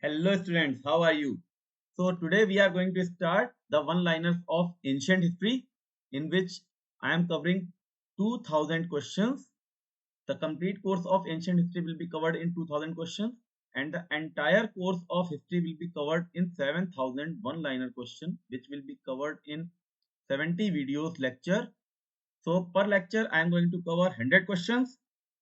Hello students, how are you? So today we are going to start the one-liners of ancient history in which I am covering 2000 questions. The complete course of ancient history will be covered in 2000 questions and the entire course of history will be covered in 7000 one-liner question which will be covered in 70 videos lecture. So per lecture I am going to cover 100 questions.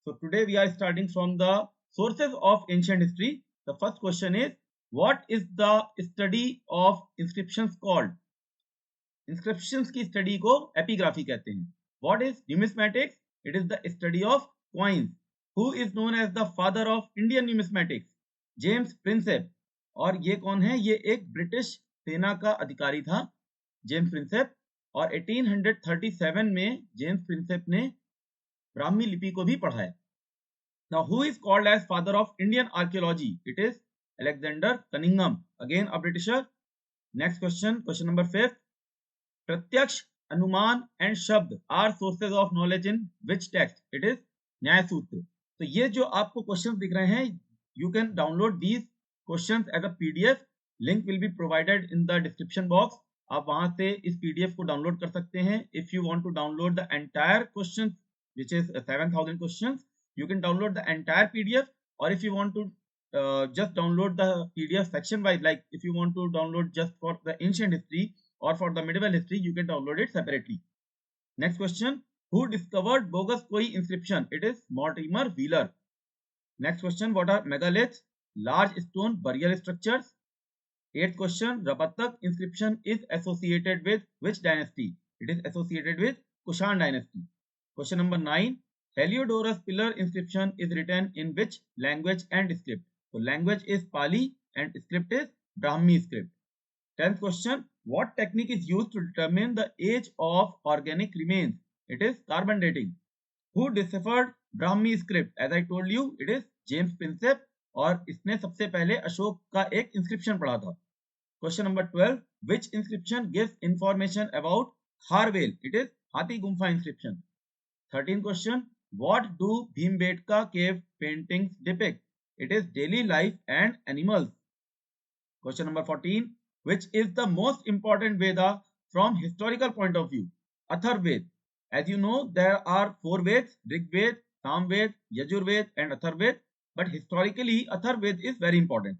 So today we are starting from the sources of ancient history. The first question is, what is the study of inscriptions called? Inscriptions की study को epigraphy कहते हैं. What is numismatics? It is the study of coins. Who is known as the father of Indian numismatics? James Prinsep. और ये कौन है? ये एक ब्रिटिश सेना का अधिकारी था, जेम्स प्रिंसेप. और 1837 में जेम्स प्रिंसेप ने ब्राह्मी लिपि को भी पढ़ाया. Now, who is called as father of Indian archaeology? It is Alexander Cunningham, again a Britisher. Next question, question number 5. प्रत्यक्ष, अनुमान and शब्द are sources of knowledge in which text? It is न्याय सूत्र. तो ये जो आपको क्वेश्चन दिख रहे हैं, you can download these questions as a PDF. Link will be provided in the description box. आप वहां से इस PDF को डाउनलोड कर सकते हैं. If you want to download the entire questions, which is 7000 questions, you can download the entire PDF. Or if you want to just download the PDF section wise, like if you want to download just for the ancient history or for the medieval history, you can download it separately. Next question, who discovered bogus koi inscription? It is Mortimer Wheeler. Next question, what are megaliths? Large stone burial structures. Eighth question, Rapatak inscription is associated with which dynasty? It is associated with Kushan dynasty. Question number 9, Heliodorus pillar inscription is written in which language and script? So language is Pali and script is Brahmi script. 10th question, what technique is used to determine the age of organic remains? It is carbon dating. Who deciphered Brahmi script? As I told you, it is James Prinsep और इसने सबसे पहले अशोक का एक inscription पढ़ा था. Question number 12, which inscription gives information about Kharvel? It is हाथी Gumpha inscription. 13th question, what do Bhimbetka cave paintings depict? It is daily life and animals. Question number 14, which is the most important Veda from historical point of view? Atharved. As you know, there are 4 Veds, Rigved, Samved, Yajurved and Atharved. But historically, Atharved is very important.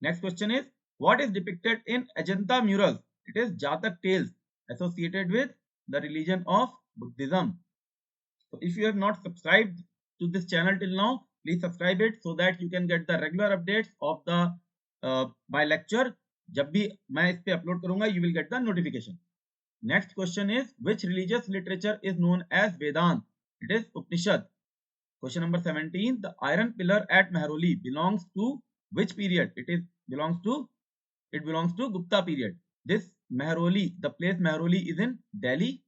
Next question is, what is depicted in Ajanta murals? It is Jatak tales associated with the religion of Buddhism. So if you have not subscribed to this channel till now, please subscribe it so that you can get the regular updates of the my lecture. जब भी मैं इस पे upload करूंगा, you will get the notification. Next question is, which religious literature is known as Vedant? It is Upanishad. Question number 17, the iron pillar at Mehroli belongs to which period? It belongs to Gupta period. This Mehroli, the place Mehroli is in Delhi,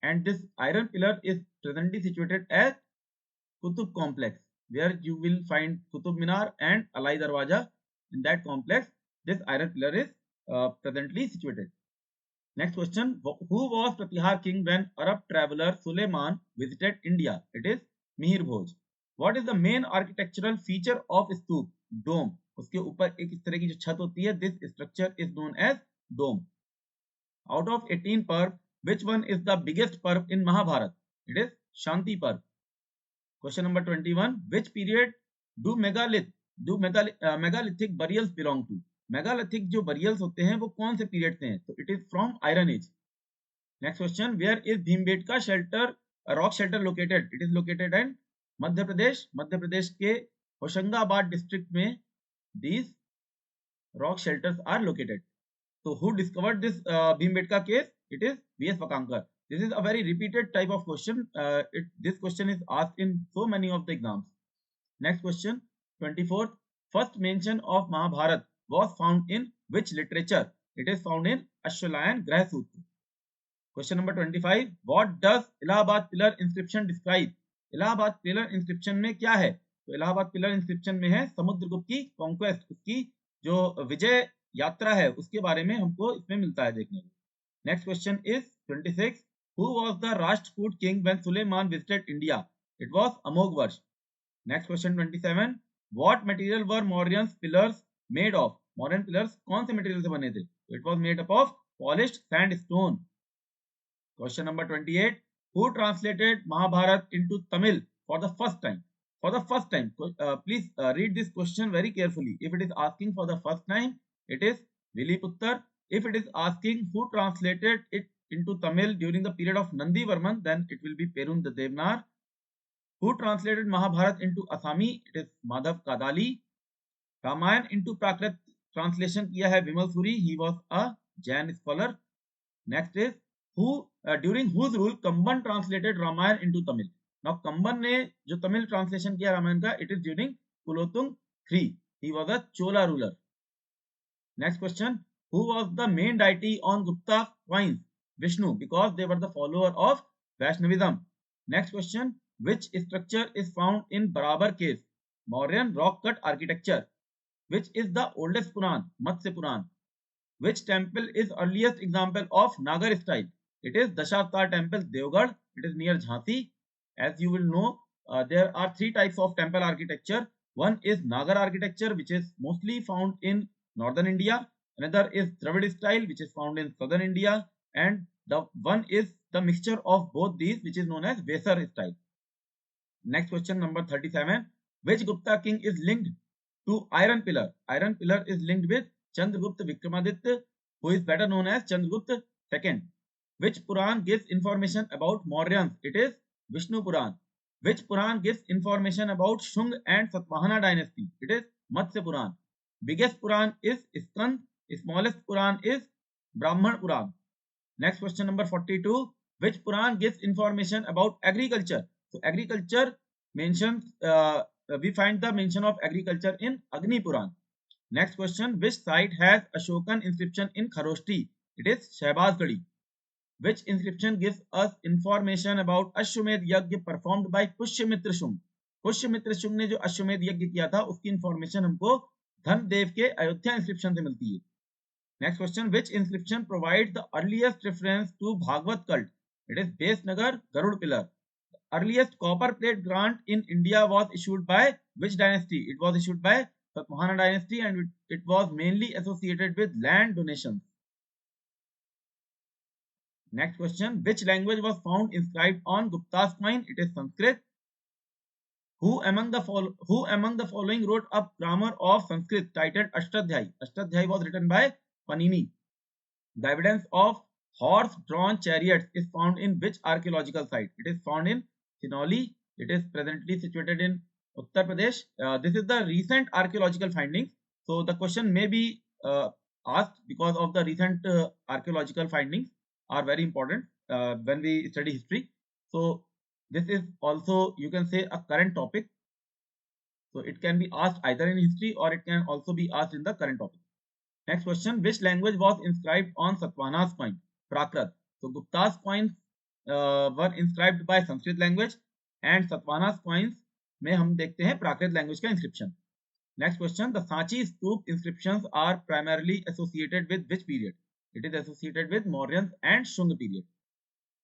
and this iron pillar is presently situated at Qutub complex, where you will find Qutub Minar and Alai Darwaja. In that complex, this iron pillar is presently situated. Next question, who was Pratihar king when Arab traveler Suleiman visited India? It is Mihir Bhoj. What is the main architectural feature of stupa? Dome. उसके ऊपर एक इस तरह की जो छत होती है, this structure is known as dome. Out of 18 पर्व, which one is the biggest पर्व in Mahabharat? It is Shanti पर्व. Question number 21, which period do megalithic burials belong to? Megalithic जो बरियल्स होते हैं वो कौन से पीरियड से हैं? तो it is from iron age. Next question, where is Bhimbetka shelter rock shelter located? It is located in Madhya Pradesh के होशंगाबाद डिस्ट्रिक्ट में these rock shelters are located. So who discovered this Bhimbetka cave? It is V.S. Vakankar. This is a very repeated type of question. This question is asked in so many of the exams. Next question, 24th, first mention of Mahabharat was found in which literature? It is found in Ashwalayan Grah Sutra. Question number 25, what does Allahabad pillar inscription describe? Allahabad pillar inscription में क्या है? तो Allahabad pillar inscription में है समुद्रगुप्त की conquest, उसकी जो विजय यात्रा है उसके बारे में हमको इसमें मिलता है देखने को. Next question is 26, who was the Rashtrakuta king when Sulaiman visited India? It was Amoghavarsha. Next question 27, What material were Mauryan pillars made of? Mauryan pillars कौन से material से बने थे? It was made up of polished sandstone. Question number 28. Who translated Mahabharata into Tamil for the first time? For the first time. Please read this question very carefully. If it is asking for the first time, it is Viliputtar. If it is asking who translated it into Tamil during the period of Nandi Varman, then it will be Perun Devnar. Who translated Mahabharata into Assami? It is Madhav Kadali. Ramayan into Prakrit translation किया है Vimal Suri. He was a Jain scholar. Next is who during whose rule Kamban translated Ramayana into Tamil. Now Kamban ने जो Tamil translation किया रामायण का, it is during Kulothung III. He was a Chola ruler. Next question, who was the main deity on Gupta coins? Vishnu, because they were the follower of Vaishnavism. Next question, which structure is found in Barabar cave? Mauryan rock cut architecture. Which is the oldest Puran? Matsya Puran. Which temple is earliest example of Nagar style? It is Dashavatar temple, Devgarh. It is near Jhansi. As you will know, there are three types of temple architecture. One is Nagar architecture, which is mostly found in northern India. Another is Dravid style, which is found in southern India. And the one is the mixture of both these, which is known as Vesar style. Next question, number 37. Which Gupta king is linked to Iron Pillar? Iron Pillar is linked with Chandragupta Vikramaditya, who is better known as Chandragupta II. Which Puran gives information about Mauryans? It is Vishnu Puran. Which Puran gives information about Shung and Satvahana dynasty? It is Matsya Puran. Biggest Puran is Skand. Smallest Puran is Brahman Puran. Next question, number 42. Which Puran gives information about agriculture? So agriculture mentions, we find the mention of agriculture in Agni Puran. Next question, which site has Ashokan inscription in Kharoshti? It is Shahbazgadi. Which inscription gives us information about Ashwamedh Yajna performed by Pushyamitra Shung? Pushyamitra Shunga ने जो अश्वमेध यज्ञ किया था उसकी information हमको धनदेव के Ayodhya inscription से मिलती है. Next question, which inscription provides the earliest reference to Bhagavad cult? It is Besnagar Garud pillar. The earliest copper plate grant in India was issued by which dynasty? It was issued by Satvahana dynasty and it was mainly associated with land donations. Next question, which language was found inscribed on Gupta's coin? It is Sanskrit. Who among the following wrote a grammar of Sanskrit titled Ashtadhyayi? Ashtadhyayi was written by Panini. The evidence of horse-drawn chariots is found in which archaeological site? It is found in Sinoli. It is presently situated in Uttar Pradesh. This is the recent archaeological findings. So the question may be asked because of the recent archaeological findings are very important when we study history. So this is also, you can say, a current topic. So it can be asked either in history or it can also be asked in the current topic. Next question, which language was inscribed on Satvahana's coin? Prakrit. So Gupta's coins were inscribed by Sanskrit language and Satvahana's coins में हम देखते हैं प्राकृत language का inscription. Next question, the Sanchi Stup inscriptions are primarily associated with which period? It is associated with Mauryans and Shung period.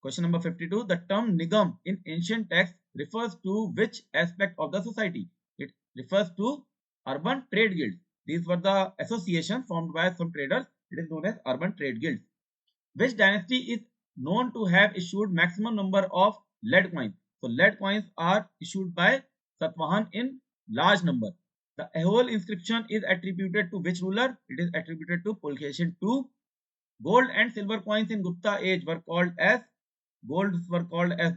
Question number 52, the term Nigam in ancient texts refers to which aspect of the society? It refers to urban trade guilds. These were the associations formed by some traders. It is known as urban trade guilds. Which dynasty is known to have issued maximum number of lead coins? So lead coins are issued by Satvahan in large number. The Ahol inscription is attributed to which ruler? It is attributed to Pulkeshin II. Gold and silver coins in Gupta age were called as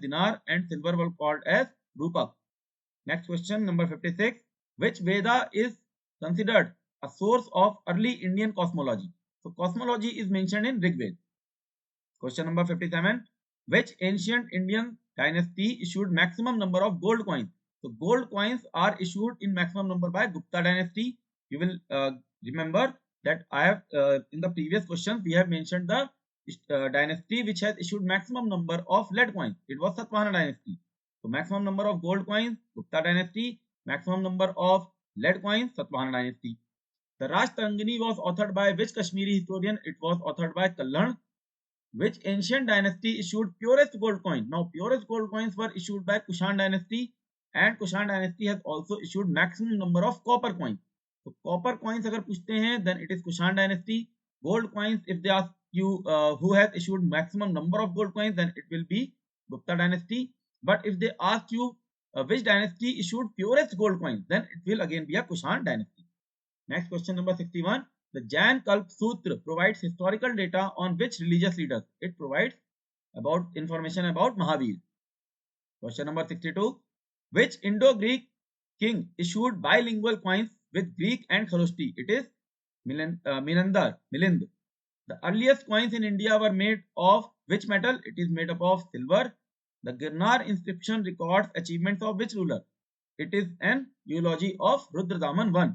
dinar and silver were called as rupak. Next question, number 56. Which Veda is considered a source of early Indian cosmology? So cosmology is mentioned in Rig Veda. Question number 57. Which ancient Indian dynasty issued maximum number of gold coins? So gold coins are issued in maximum number by Gupta dynasty. You will remember that I have in the previous questions we have mentioned the dynasty which has issued maximum number of lead coins. It was Satvahana dynasty. So maximum number of gold coins, Gupta dynasty. Maximum number of lead coins, Satvahana dynasty. The Raj Tarangini was authored by which Kashmiri historian? It was authored by Kallan. Which ancient dynasty issued purest gold coin? Now purest gold coins were issued by Kushan dynasty and Kushan dynasty has also issued maximum number of copper coins. So copper coins अगर पूछते हैं then it is Kushan dynasty. Gold coins, if they ask you who has issued maximum number of gold coins, then it will be Gupta dynasty. But if they ask you which dynasty issued purest gold coins, then it will again be a Kushan dynasty. Next question number 61. The Jain Kalp Sutra provides historical data on which religious leaders? It provides about information about Mahavir. Question number 62. Which Indo-Greek king issued bilingual coins with Greek and Kharoshti? It is Milind. The earliest coins in India were made of which metal? It is made up of silver. The Girnar inscription records achievements of which ruler? It is an eulogy of Rudradaman I.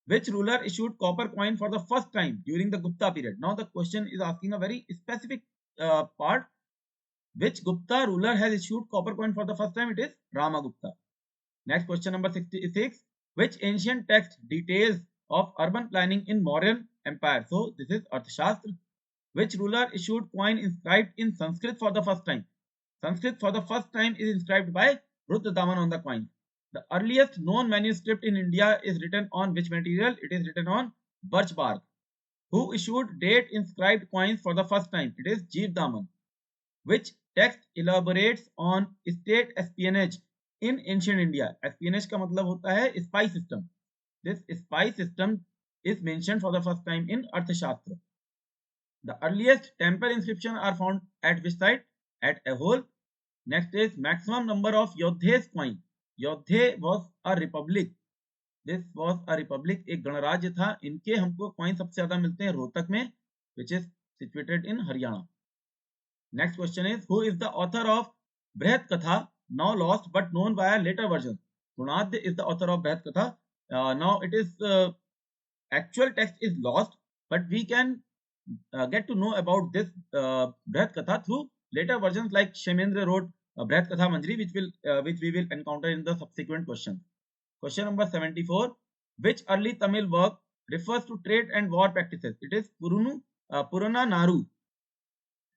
Which ruler issued copper coin for the first time during the Gupta period? Now the question is asking a very specific part. Which Gupta ruler has issued copper coin for the first time? It is Ramagupta. Next question number 66. Which ancient text details of urban planning in Mauryan Empire? So this is Arthashastra. Which ruler issued coin inscribed in Sanskrit for the first time? Sanskrit for the first time is inscribed by Rudradaman on the coin. The earliest known manuscript in India is written on which material? It is written on birch bark. Who issued date inscribed coins for the first time? It is Jeevdaman. Which text elaborates on state espionage in ancient India? Espionage का मतलब होता है spy system. This spy system is mentioned for the first time in Arthashastra. The earliest temple inscriptions are found at which site? At Ahol. Next is maximum number of Yodhes coin. Yodhe was a republic. This was a republic. एक गणराज्य था. इनके हमको coin सबसे ज्यादा मिलते हैं रोहतक में, which is situated in Haryana. Next question is, who is the author of Brihat Katha, now lost but known via later versions? Gunadhya is the author of Brihat Katha. Now it is actual text is lost, but we can get to know about this Brihat Katha through later versions like Kshemendra wrote Brihat Katha Manjari, which we will encounter in the subsequent questions. Question number 74. Which early Tamil work refers to trade and war practices? It is Purana Naru.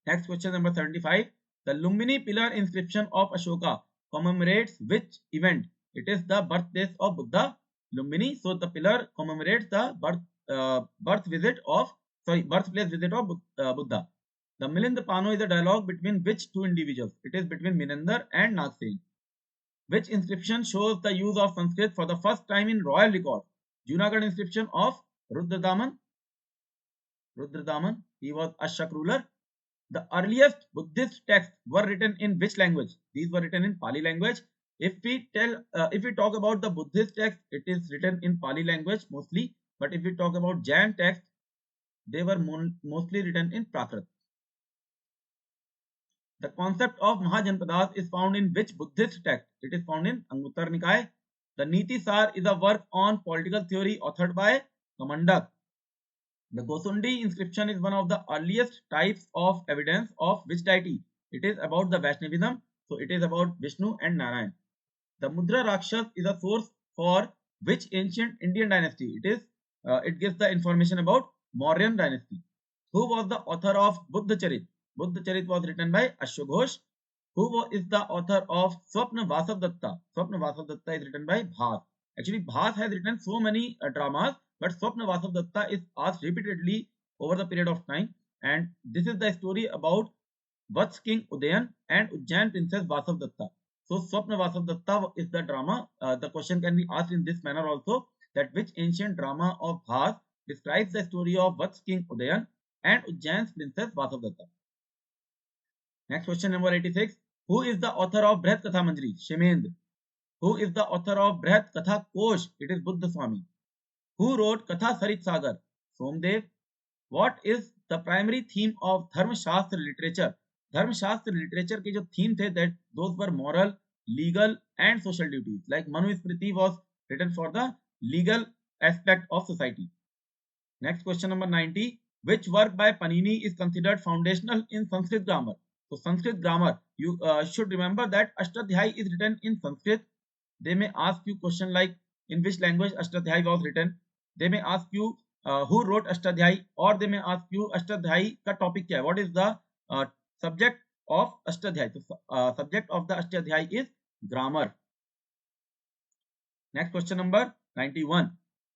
Next question number 75. The Lumbini pillar inscription of Ashoka commemorates which event? It is the birthplace of Buddha, Lumbini. So the pillar commemorates the birthplace visit of Buddha. The Milind Pano is a dialogue between which two individuals? It is between Minandar and Nagsen. Which inscription shows the use of Sanskrit for the first time in royal records? Junagadh inscription of Rudradaman. He was a Shak ruler. The earliest Buddhist texts were written in which language? These were written in Pali language. If we talk about the Buddhist text, it is written in Pali language mostly. But if we talk about Jain text, they were mostly written in Prakrit. The concept of Mahajanpadas is found in which Buddhist text? It is found in Anguttara Nikaya. The Niti Sar is a work on political theory authored by Kamandak. The Gosundi inscription is one of the earliest types of evidence of which deity? It is about the Vaishnavism, so it is about Vishnu and Narayan. The Mudra Rakshas is a source for which ancient Indian dynasty? It gives the information about Mauryan dynasty. Who was the author of Buddha Charit? Buddha Charit was written by Ashwaghosh. Who is the author of Swapna Vasavdatta? Swapna Vasavdatta is written by Bhas. Actually, Bhas has written so many dramas, but Swapna Vasavdatta is asked repeatedly over the period of time. And this is the story about Vats King Udayan and Ujjain Princess Vasavdatta. So Swapna Vasavdatta is the drama. The question can be asked in this manner also, that which ancient drama of Bhas describes the story of Vats King Udayan and Ujjain's Princess Vasavdatta. Next question number 86. Who is the author of Brihat Katha Manjari? Kshemendra. Who is the author of Brihat Katha Kosh? It is Buddha Swami. Who wrote Katha Sarit Sagar? Somdev. What is the primary theme of Dharma Shastra literature? Dharma Shastra literature के जो theme थे, that those were moral, legal and social duties. Like Manu Smriti was written for the legal aspect of society. Next question number 90. Which work by Panini is considered foundational in Sanskrit grammar? So Sanskrit grammar, you should remember that Ashtadhyayi is written in Sanskrit. They may ask you question like in which language Ashtadhyayi was written. They may ask you who wrote Ashtadhyayi, or they may ask you Ashtadhyayi ka topic kya hai? What is the subject of Ashtadhyayi? So subject of the Ashtadhyayi is grammar. Next question number 91.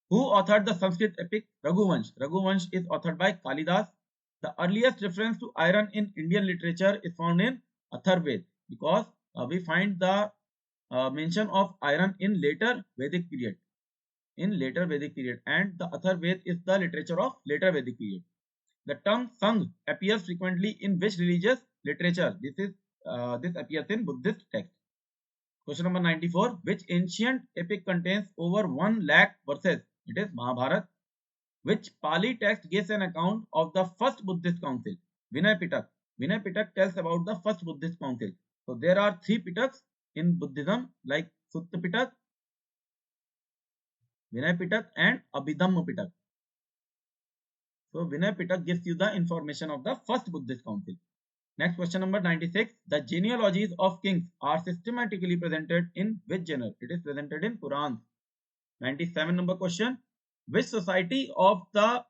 Who authored the Sanskrit epic Raghuvansh? Raghuvansh is authored by Kalidas. The earliest reference to iron in Indian literature is found in Atharvaved, because we find the mention of iron in later Vedic period. And the Atharvaved is the literature of later Vedic period. The term Sangh appears frequently in which religious literature? This appears in Buddhist text. Question number 94. Which ancient epic contains over 1 lakh verses? It is Mahabharata. Which Pali text gives an account of the first Buddhist council? Vinay Pitak. Vinay Pitak tells about the first Buddhist council. So there are 3 Pitaks in Buddhism, like Sutta Pitak, Vinay Pitak and Abhidhamma Pitak. So Vinay Pitak gives you the information of the first Buddhist council. Next question number 96. The genealogies of kings are systematically presented in which genre? It is presented in Purans. 97 number question. Which society of the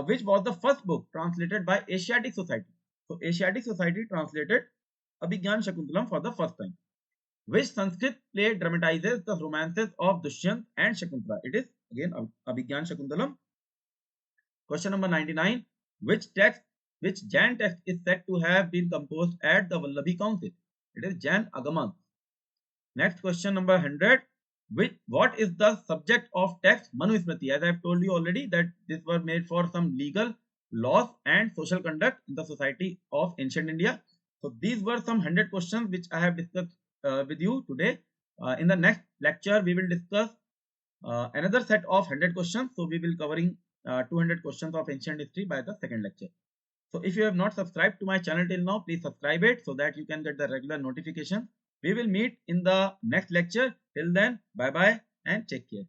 which was the first book translated by Asiatic Society? So Asiatic Society translated Abhigyan Shakuntalam for the first time. Which Sanskrit play dramatizes the romances of Dushyant and Shakuntala? It is again Abhigyan Shakuntalam. Question number 99. Which Jain text is said to have been composed at the Vallabhi Council? It is Jain Agamas. Next question number 100. What is the subject of text Manu Smriti? As I have told you already that this was made for some legal laws and social conduct in the society of ancient India. So these were some 100 questions which I have discussed with you today. In the next lecture, we will discuss another set of 100 questions. So we will covering 200 questions of ancient history by the second lecture. So if you have not subscribed to my channel till now, please subscribe it so that you can get the regular notification. We will meet in the next lecture. Till then, bye bye and take care.